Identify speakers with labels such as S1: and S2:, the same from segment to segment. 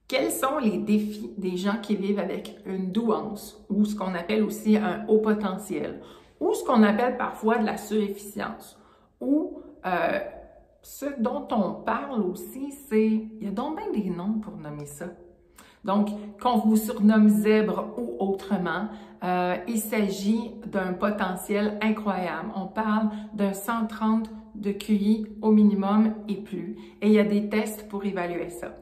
S1: Quels sont les défis des gens qui vivent avec une douance ou ce qu'on appelle aussi un haut potentiel ou ce qu'on appelle parfois de la surefficience ou ce dont on parle aussi, c'est, il y a donc bien des noms pour nommer ça. Donc, qu'on vous surnomme zèbre ou autrement, il s'agit d'un potentiel incroyable. On parle d'un 130 de QI au minimum et plus, et il y a des tests pour évaluer ça.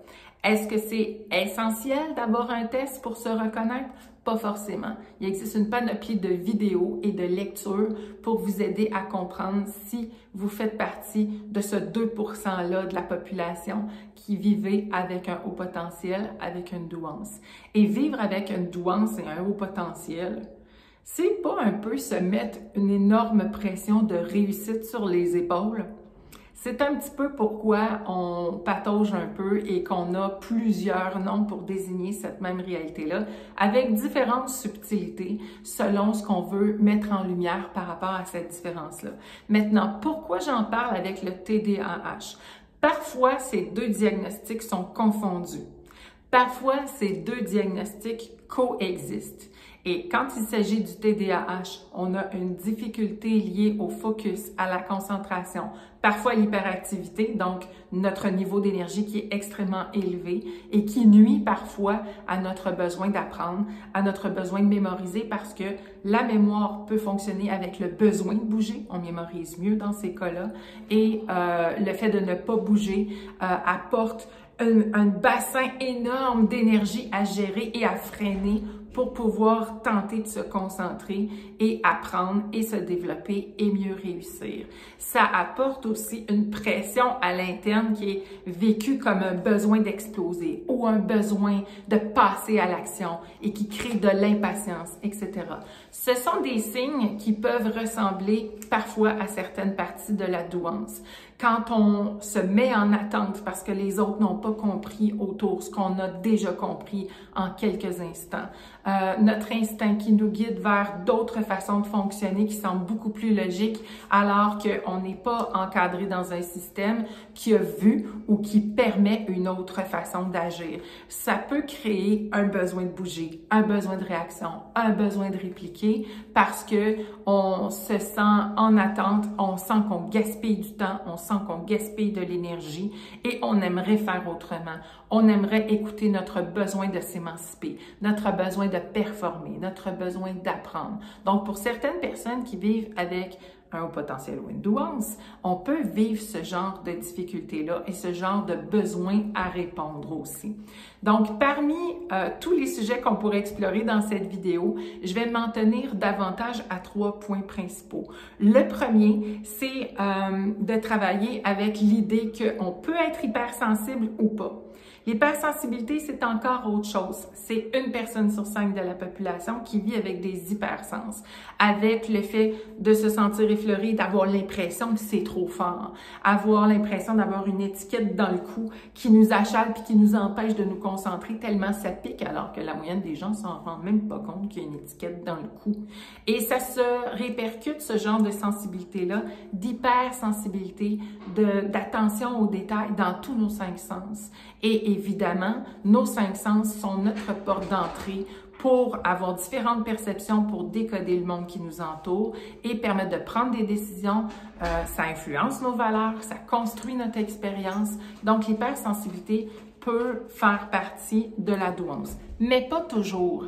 S1: Est-ce que c'est essentiel d'avoir un test pour se reconnaître? Pas forcément. Il existe une panoplie de vidéos et de lectures pour vous aider à comprendre si vous faites partie de ce 2%-là de la population qui vivait avec un haut potentiel, avec une douance. Et vivre avec une douance et un haut potentiel, c'est pas un peu se mettre une énorme pression de réussite sur les épaules? C'est un petit peu pourquoi on patauge un peu et qu'on a plusieurs noms pour désigner cette même réalité-là, avec différentes subtilités selon ce qu'on veut mettre en lumière par rapport à cette différence-là. Maintenant, pourquoi j'en parle avec le TDAH? Parfois, ces deux diagnostics sont confondus. Parfois, ces deux diagnostics coexistent. Et quand il s'agit du TDAH, on a une difficulté liée au focus, à la concentration, parfois l'hyperactivité, donc notre niveau d'énergie qui est extrêmement élevé et qui nuit parfois à notre besoin d'apprendre, à notre besoin de mémoriser parce que la mémoire peut fonctionner avec le besoin de bouger, on mémorise mieux dans ces cas-là, et le fait de ne pas bouger apporte un bassin énorme d'énergie à gérer et à freiner pour pouvoir tenter de se concentrer et apprendre et se développer et mieux réussir. Ça apporte aussi une pression à l'interne qui est vécue comme un besoin d'exploser ou un besoin de passer à l'action et qui crée de l'impatience, etc. Ce sont des signes qui peuvent ressembler parfois à certaines parties de la douance. Quand on se met en attente parce que les autres n'ont pas compris autour ce qu'on a déjà compris en quelques instants. Notre instinct qui nous guide vers d'autres façons de fonctionner qui semblent beaucoup plus logiques alors qu'on n'est pas encadré dans un système qui a vu ou qui permet une autre façon d'agir. Ça peut créer un besoin de bouger, un besoin de réaction, un besoin de répliquer parce que on se sent en attente, on sent qu'on gaspille du temps, on sent qu'on gaspille de l'énergie et on aimerait faire autrement. On aimerait écouter notre besoin de s'émanciper, notre besoin de performer, notre besoin d'apprendre. Donc, pour certaines personnes qui vivent avec un haut potentiel ou une douance, on peut vivre ce genre de difficultés-là et ce genre de besoin à répondre aussi. Donc, parmi tous les sujets qu'on pourrait explorer dans cette vidéo, je vais m'en tenir davantage à 3 points principaux. Le premier, c'est de travailler avec l'idée qu'on peut être hypersensible ou pas. L'hypersensibilité, c'est encore autre chose. C'est une personne sur 5 de la population qui vit avec des hypersens, avec le fait de se sentir effleuré, d'avoir l'impression que c'est trop fort, avoir l'impression d'avoir une étiquette dans le cou qui nous achale puis qui nous empêche de nous concentrer tellement ça pique, alors que la moyenne des gens s'en rendent même pas compte qu'il y a une étiquette dans le cou. Et ça se répercute, ce genre de sensibilité-là, d'hypersensibilité, d'attention aux détails dans tous nos 5 sens. Et évidemment, nos 5 sens sont notre porte d'entrée pour avoir différentes perceptions, pour décoder le monde qui nous entoure et permettre de prendre des décisions. Ça influence nos valeurs, ça construit notre expérience. Donc, l'hypersensibilité peut faire partie de la douance, mais pas toujours.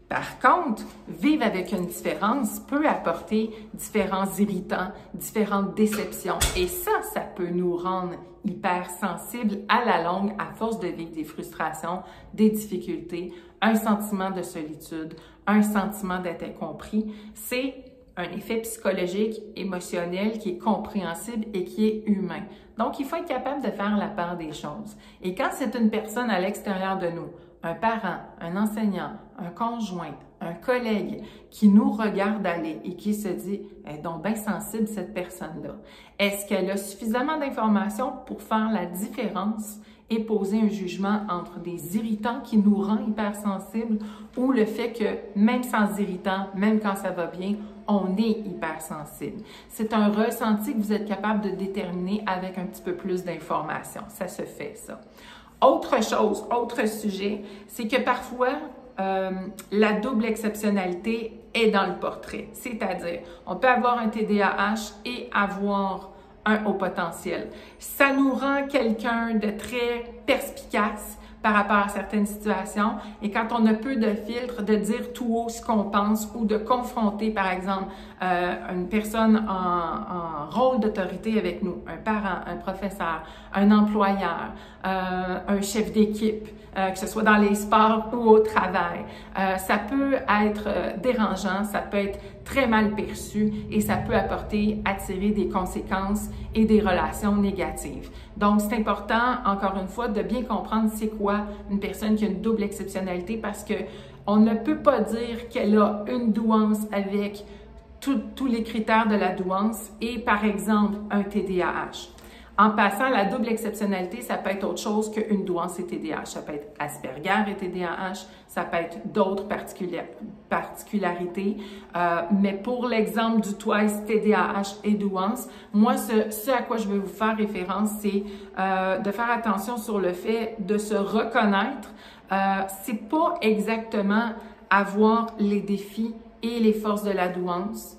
S1: Par contre, vivre avec une différence peut apporter différents irritants, différentes déceptions. Et ça peut nous rendre hypersensibles à la longue à force de vivre des frustrations, des difficultés, un sentiment de solitude, un sentiment d'être incompris. C'est un effet psychologique, émotionnel qui est compréhensible et qui est humain. Donc, il faut être capable de faire la part des choses. Et quand c'est une personne à l'extérieur de nous, un parent, un enseignant, un conjoint, un collègue qui nous regarde aller et qui se dit « Elle est donc bien sensible, cette personne-là. » Est-ce qu'elle a suffisamment d'informations pour faire la différence et poser un jugement entre des irritants qui nous rendent hypersensibles ou le fait que même sans irritants, même quand ça va bien, on est hypersensible. C'est un ressenti que vous êtes capable de déterminer avec un petit peu plus d'informations. Ça se fait, ça. Autre chose, autre sujet, c'est que parfois, la double exceptionnalité est dans le portrait. C'est-à-dire, on peut avoir un TDAH et avoir un haut potentiel. Ça nous rend quelqu'un de très perspicace par rapport à certaines situations et quand on a peu de filtres, de dire tout haut ce qu'on pense ou de confronter, par exemple, une personne en rôle d'autorité avec nous, un parent, un professeur, un employeur, un chef d'équipe, que ce soit dans les sports ou au travail. Ça peut être dérangeant, ça peut être très mal perçu et ça peut attirer des conséquences et des relations négatives. Donc, c'est important, encore une fois, de bien comprendre c'est quoi une personne qui a une double exceptionnalité parce que on ne peut pas dire qu'elle a une douance avec tous les critères de la douance et, par exemple, un TDAH. En passant, la double exceptionnalité, ça peut être autre chose qu'une douance et TDAH. Ça peut être Asperger et TDAH, ça peut être d'autres particularités. Mais pour l'exemple du TWICE, TDAH et douance, moi, ce à quoi je vais vous faire référence, c'est de faire attention sur le fait de se reconnaître. C'est pas exactement avoir les défis et les forces de la douance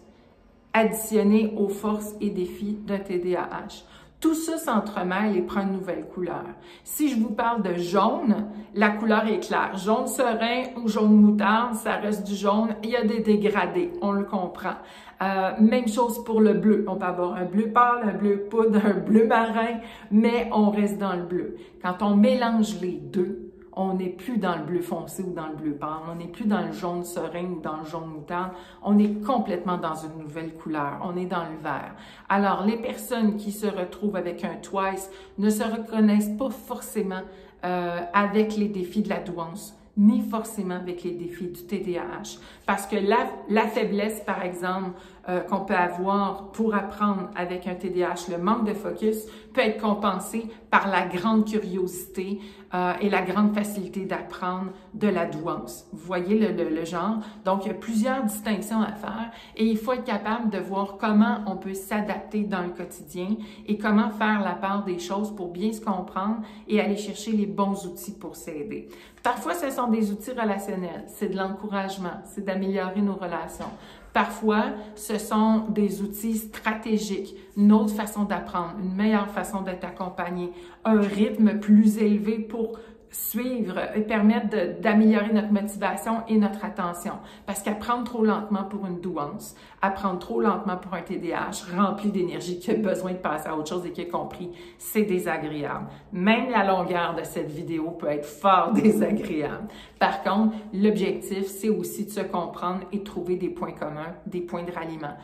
S1: additionnés aux forces et défis d'un TDAH. Tout ça s'entremêle et prend une nouvelle couleur. Si je vous parle de jaune, la couleur est claire. Jaune serein ou jaune moutarde, ça reste du jaune. Il y a des dégradés, on le comprend. Même chose pour le bleu. On peut avoir un bleu pâle, un bleu poudre, un bleu marin, mais on reste dans le bleu. Quand on mélange les deux, on n'est plus dans le bleu foncé ou dans le bleu pâle, on n'est plus dans le jaune serein ou dans le jaune moutarde, on est complètement dans une nouvelle couleur, on est dans le vert. Alors, les personnes qui se retrouvent avec un TWICE ne se reconnaissent pas forcément avec les défis de la douance, ni forcément avec les défis du TDAH. Parce que la faiblesse, par exemple, qu'on peut avoir pour apprendre avec un TDAH, le manque de focus, peut être compensé par la grande curiosité et la grande facilité d'apprendre de la douance. Vous voyez le genre? Donc, il y a plusieurs distinctions à faire et il faut être capable de voir comment on peut s'adapter dans le quotidien et comment faire la part des choses pour bien se comprendre et aller chercher les bons outils pour s'aider. Parfois, ce sont des outils relationnels, c'est de l'encouragement, c'est d'améliorer nos relations. Parfois, ce sont des outils stratégiques, une autre façon d'apprendre, une meilleure façon d'être accompagné, un rythme plus élevé pour suivre et permettre d'améliorer notre motivation et notre attention. Parce qu'apprendre trop lentement pour une douance, apprendre trop lentement pour un TDAH rempli d'énergie qui a besoin de passer à autre chose et qui a compris, c'est désagréable. Même la longueur de cette vidéo peut être fort désagréable. Par contre, l'objectif, c'est aussi de se comprendre et de trouver des points communs, des points de ralliement.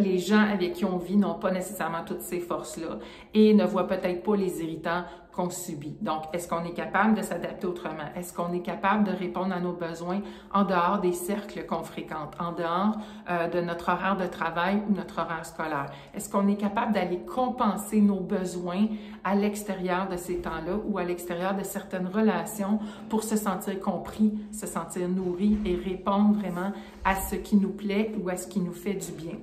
S1: Les gens avec qui on vit n'ont pas nécessairement toutes ces forces-là et ne voient peut-être pas les irritants qu'on subit. Donc, est-ce qu'on est capable de s'adapter autrement? Est-ce qu'on est capable de répondre à nos besoins en dehors des cercles qu'on fréquente, en dehors de notre horaire de travail ou notre horaire scolaire? Est-ce qu'on est capable d'aller compenser nos besoins à l'extérieur de ces temps-là ou à l'extérieur de certaines relations pour se sentir compris, se sentir nourri et répondre vraiment à ce qui nous plaît ou à ce qui nous fait du bien?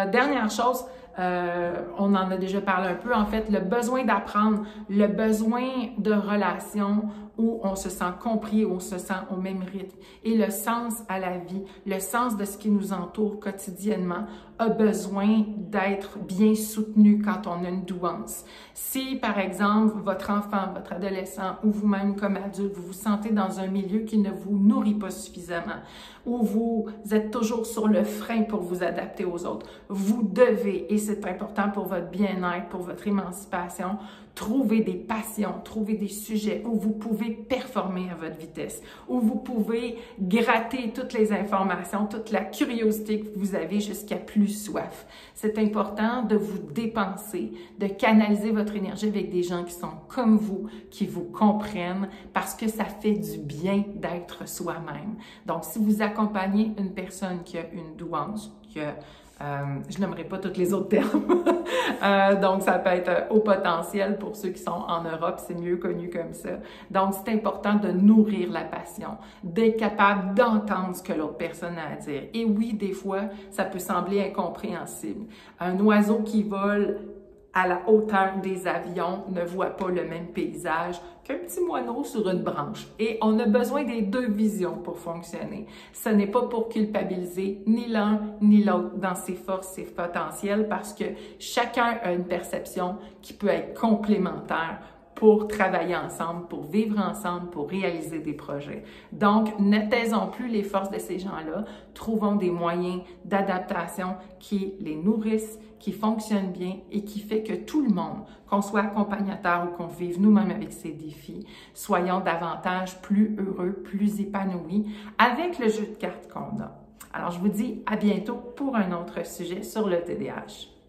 S1: Dernière chose, on en a déjà parlé un peu, en fait, le besoin d'apprendre, le besoin de relations où on se sent compris, où on se sent au même rythme. Et le sens à la vie, le sens de ce qui nous entoure quotidiennement a besoin d'être bien soutenu quand on a une douance. Si, par exemple, votre enfant, votre adolescent ou vous-même comme adulte, vous vous sentez dans un milieu qui ne vous nourrit pas suffisamment, où vous êtes toujours sur le frein pour vous adapter aux autres, vous devez, et c'est important pour votre bien-être, pour votre émancipation, trouver des passions, trouver des sujets où vous pouvez performer à votre vitesse, où vous pouvez gratter toutes les informations, toute la curiosité que vous avez jusqu'à plus soif. C'est important de vous dépenser, de canaliser votre énergie avec des gens qui sont comme vous, qui vous comprennent, parce que ça fait du bien d'être soi-même. Donc, si vous accompagnez une personne qui a une douance, je n'aimerais pas tous les autres termes. Donc, ça peut être au potentiel pour ceux qui sont en Europe, c'est mieux connu comme ça. Donc, c'est important de nourrir la passion, d'être capable d'entendre ce que l'autre personne a à dire. Et oui, des fois, ça peut sembler incompréhensible. Un oiseau qui vole à la hauteur des avions ne voit pas le même paysage qu'un petit moineau sur une branche. Et on a besoin des deux visions pour fonctionner. Ce n'est pas pour culpabiliser ni l'un ni l'autre dans ses forces, ses potentiels, parce que chacun a une perception qui peut être complémentaire pour travailler ensemble, pour vivre ensemble, pour réaliser des projets. Donc, ne taisons plus les forces de ces gens-là, trouvons des moyens d'adaptation qui les nourrissent, qui fonctionnent bien et qui fait que tout le monde, qu'on soit accompagnateur ou qu'on vive nous-mêmes avec ces défis, soyons davantage plus heureux, plus épanouis avec le jeu de cartes qu'on a. Alors, je vous dis à bientôt pour un autre sujet sur le TDAH.